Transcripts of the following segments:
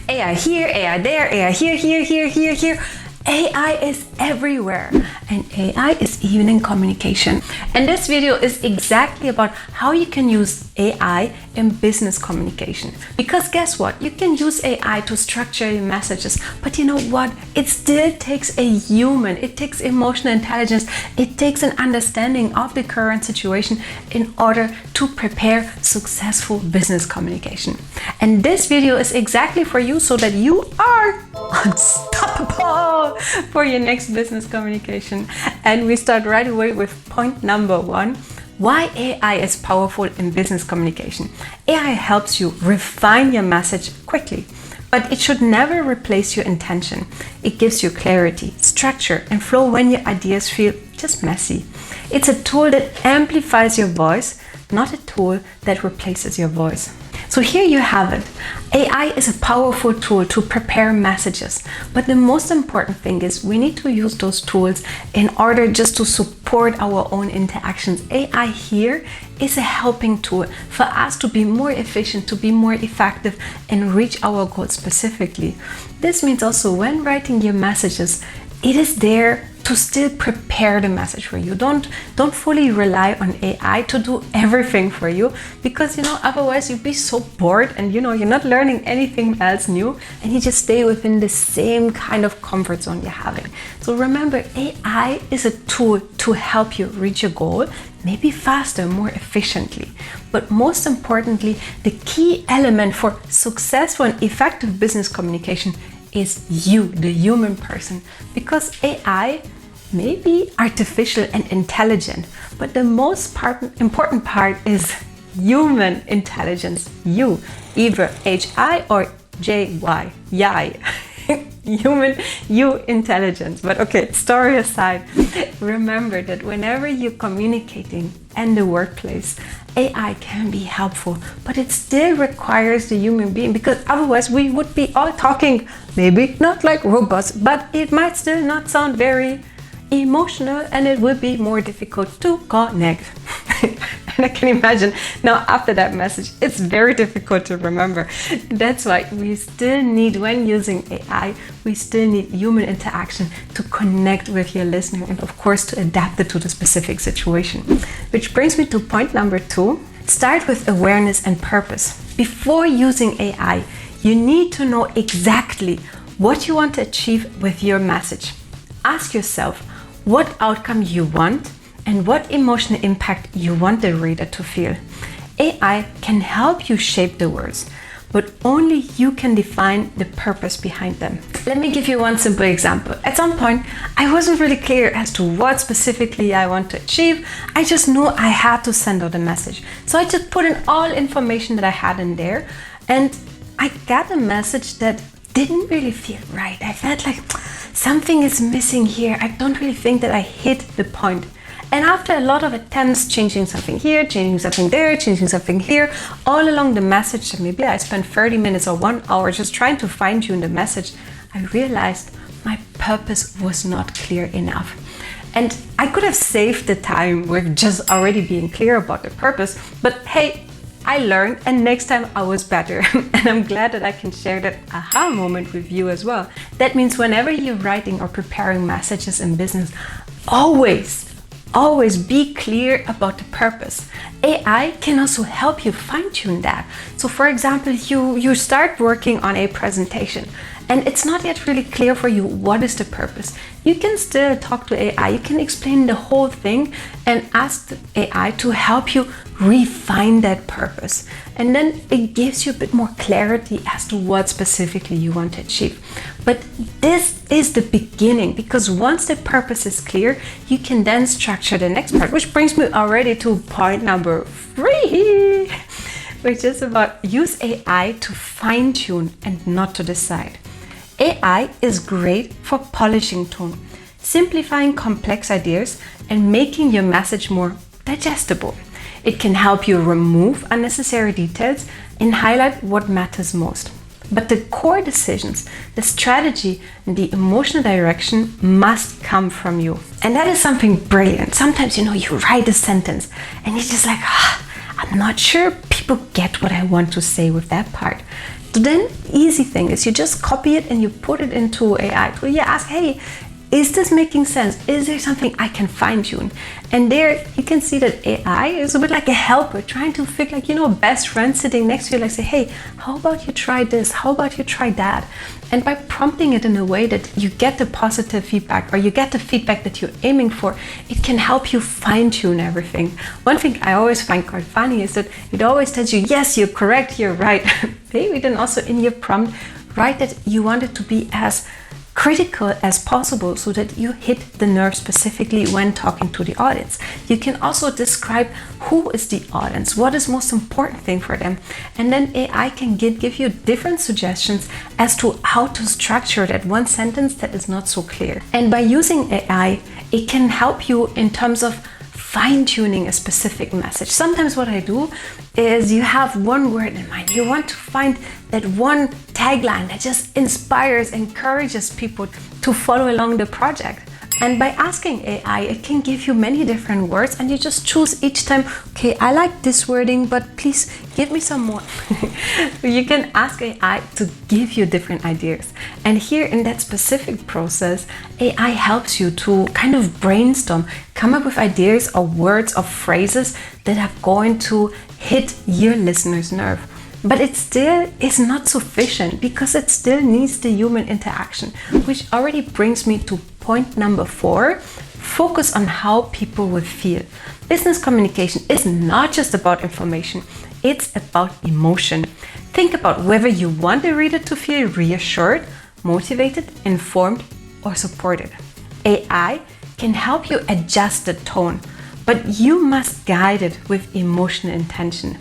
AI here, AI there, AI here. AI is everywhere, and AI is even in communication. And this video is exactly about how you can use AI in business communication. Because guess what? You can use AI to structure your messages, but you know what? It still takes a human. It takes emotional intelligence. It takes an understanding of the current situation in order to prepare successful business communication. And this video is exactly for you so that you are unstoppable for your next business communication. And we start right away with point number 1. Why AI is powerful in business communication. AI helps you refine your message quickly, but it should never replace your intention. It gives you clarity, structure, and flow when your ideas feel just messy. It's a tool that amplifies your voice, not a tool that replaces your voice. So here you have it. AI is a powerful tool to prepare messages, but the most important thing is we need to use those tools in order just to support our own interactions. AI here is a helping tool for us to be more efficient, to be more effective, and reach our goals specifically. This means also when writing your messages, it is there to still prepare the message for you. Don't fully rely on AI to do everything for you, because otherwise you'd be so bored and you're not learning anything else new, and you just stay within the same kind of comfort zone you're having. So remember, AI is a tool to help you reach your goal, maybe faster, more efficiently. But most importantly, the key element for successful and effective business communication is you, the human person, because AI may be artificial and intelligent, but the most important part is human intelligence. You, either H-I or J-Y, yai. You intelligence. But okay, story aside, remember that whenever you're communicating in the workplace, AI can be helpful, but it still requires the human being, because otherwise we would be all talking, maybe not like robots, but it might still not sound very emotional, and it would be more difficult to connect. And I can imagine now after that message, it's very difficult to remember. That's why we still need, when using AI, we still need human interaction to connect with your listener, and of course to adapt it to the specific situation. Which brings me to point number 2. Start with awareness and purpose. Before using AI, you need to know exactly what you want to achieve with your message. Ask yourself what outcome you want and what emotional impact you want the reader to feel. AI can help you shape the words, but only you can define the purpose behind them. Let me give you one simple example. At some point, I wasn't really clear as to what specifically I want to achieve. I just knew I had to send out a message. So I just put in all information that I had in there, and I got a message that didn't really feel right. I felt like something is missing here. I don't really think that I hit the point. And after a lot of attempts, changing something here, changing something there, changing something here, all along the message, maybe I spent 30 minutes or 1 hour just trying to fine tune the message, I realized my purpose was not clear enough. And I could have saved the time with just already being clear about the purpose, but hey, I learned, and next time I was better. And I'm glad that I can share that aha moment with you as well. That means whenever you're writing or preparing messages in business, always be clear about the purpose. AI can also help you fine-tune that. So for example, you start working on a presentation and it's not yet really clear for you what is the purpose. You can still talk to AI. You can explain the whole thing and ask the AI to help you refine that purpose. And then it gives you a bit more clarity as to what specifically you want to achieve. But this is the beginning, because once the purpose is clear, you can then structure the next part, which brings me already to point number 3, which is about use AI to fine-tune and not to decide. AI is great for polishing tone, simplifying complex ideas, and making your message more digestible. It can help you remove unnecessary details and highlight what matters most. But the core decisions, the strategy, and the emotional direction must come from you. And that is something brilliant. Sometimes, you write a sentence and you're just like, I'm not sure people get what I want to say with that part. So then easy thing is you just copy it and you put it into AI tool. You ask, hey, is this making sense? Is there something I can fine tune? And there you can see that AI is a bit like a helper trying to figure, like, a best friend sitting next to you, like say, hey, how about you try this? How about you try that? And by prompting it in a way that you get the positive feedback, or you get the feedback that you're aiming for, it can help you fine tune everything. One thing I always find quite funny is that it always tells you, yes, you're correct, you're right. Maybe then also in your prompt, write that you want it to be as critical as possible so that you hit the nerve specifically when talking to the audience. You can also describe who is the audience, what is most important thing for them, and then AI can give you different suggestions as to how to structure that one sentence that is not so clear. And by using AI, it can help you in terms of fine-tuning a specific message. Sometimes what I do is you have one word in mind. You want to find that one tagline that just inspires, encourages people to follow along the project. And by asking AI, it can give you many different words, and you just choose each time, okay, I like this wording, but please give me some more. You can ask AI to give you different ideas. And here in that specific process, AI helps you to kind of brainstorm, come up with ideas or words or phrases that are going to hit your listener's nerve. But it still is not sufficient because it still needs the human interaction, which already brings me to point number 4, focus on how people will feel. Business communication is not just about information, it's about emotion. Think about whether you want the reader to feel reassured, motivated, informed, or supported. AI can help you adjust the tone, but you must guide it with emotional intention.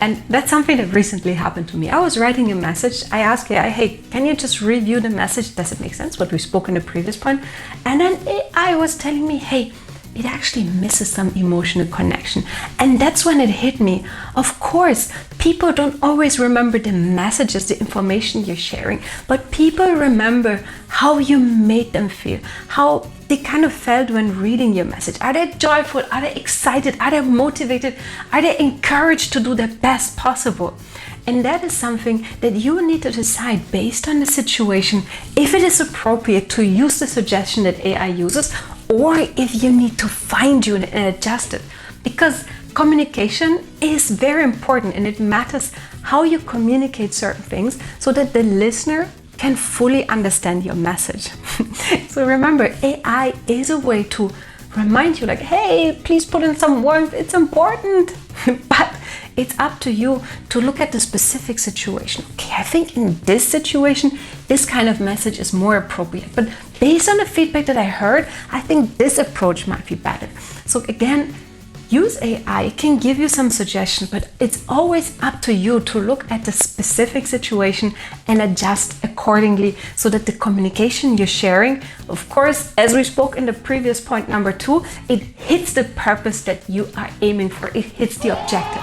And that's something that recently happened to me. I was writing a message. I asked AI, hey, can you just review the message? Does it make sense? What we spoke in the previous point. And then AI was telling me, hey, it actually misses some emotional connection. And that's when it hit me. Of course, people don't always remember the messages, the information you're sharing, but people remember how you made them feel, how they kind of felt when reading your message. Are they joyful? Are they excited? Are they motivated? Are they encouraged to do their best possible? And that is something that you need to decide based on the situation if it is appropriate to use the suggestion that AI uses, or if you need to fine-tune it and adjust it. Because communication is very important, and it matters how you communicate certain things so that the listener can fully understand your message. So remember, AI is a way to remind you, like, hey, please put in some warmth, it's important. But it's up to you to look at the specific situation. Okay, I think in this situation, this kind of message is more appropriate. But based on the feedback that I heard, I think this approach might be better. So again, use AI, it can give you some suggestions, but it's always up to you to look at the specific situation and adjust accordingly so that the communication you're sharing, of course, as we spoke in the previous point number 2, it hits the purpose that you are aiming for. It hits the objective.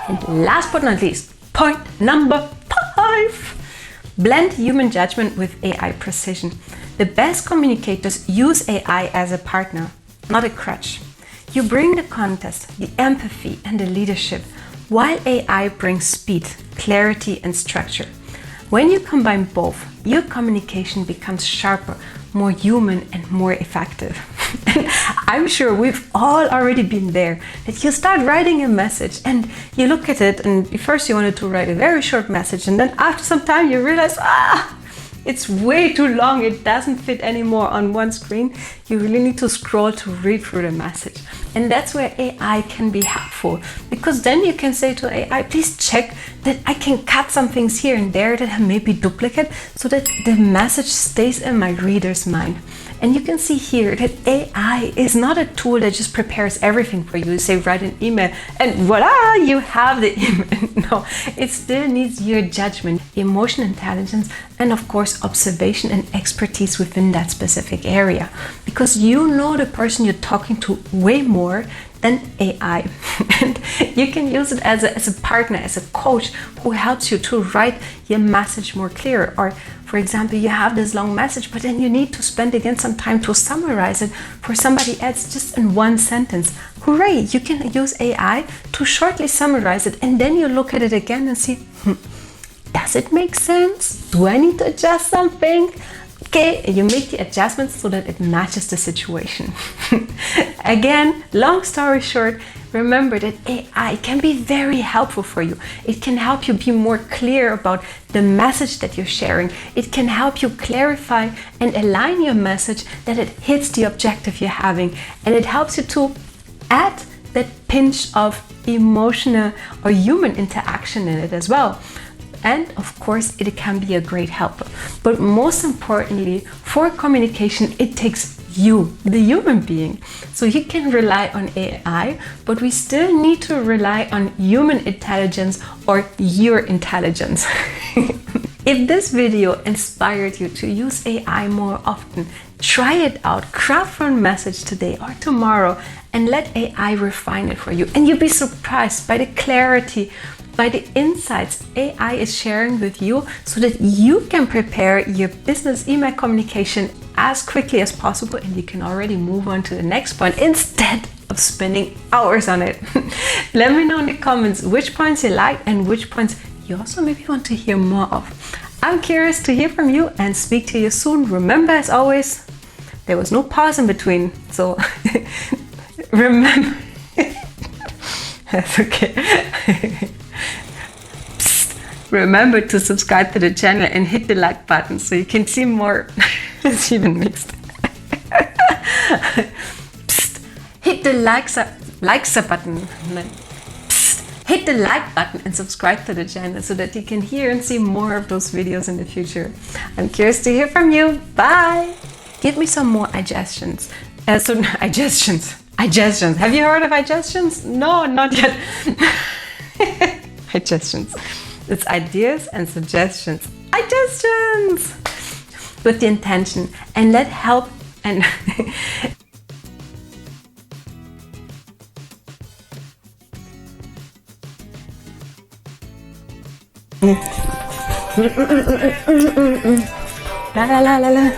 And last but not least, point number 5, blend human judgment with AI precision. The best communicators use AI as a partner, not a crutch. You bring the context, the empathy, and the leadership, while AI brings speed, clarity, and structure. When you combine both, your communication becomes sharper, more human, and more effective. And I'm sure we've all already been there, that you start writing a message and you look at it, and first you wanted to write a very short message, and then after some time you realize, it's way too long, it doesn't fit anymore on one screen. You really need to scroll to read through the message. And that's where AI can be helpful, because then you can say to AI, please check that I can cut some things here and there that may be duplicate so that the message stays in my reader's mind. And you can see here that AI is not a tool that just prepares everything for you. You say, write an email and voila, you have the email. No, it still needs your judgment, emotional intelligence, and of course, observation and expertise within that specific area. Because you know the person you're talking to way more than AI. And you can use it as a partner, as a coach who helps you to write your message more clear. Or for example, you have this long message, but then you need to spend again some time to summarize it for somebody else just in one sentence. Hooray! You can use AI to shortly summarize it, and then you look at it again and see, does it make sense? Do I need to adjust something? Okay, and you make the adjustments so that it matches the situation. Again, long story short, remember that AI can be very helpful for you. It can help you be more clear about the message that you're sharing. It can help you clarify and align your message that it hits the objective you're having. And it helps you to add that pinch of emotional or human interaction in it as well. And of course, it can be a great helper. But most importantly, for communication, it takes you, the human being. So you can rely on AI, but we still need to rely on human intelligence or your intelligence. If this video inspired you to use AI more often, try it out, craft one message today or tomorrow, and let AI refine it for you. And you'll be surprised by the clarity, by the insights AI is sharing with you so that you can prepare your business email communication as quickly as possible, and you can already move on to the next point instead of spending hours on it. Let me know in the comments which points you like and which points you also maybe want to hear more of. I'm curious to hear from you and speak to you soon. Remember, as always, there was no pause in between, so remember. That's okay. Remember to subscribe to the channel and hit the like button so you can see more. It's even mixed. Psst. Hit the likes button. Psst. Hit the like button and subscribe to the channel so that you can hear and see more of those videos in the future. I'm curious to hear from you. Bye. Give me some more suggestions. Suggestions. Have you heard of suggestions? No, not yet. Suggestions. It's ideas and suggestions. Suggestions! With the intention and let help and la la la la la.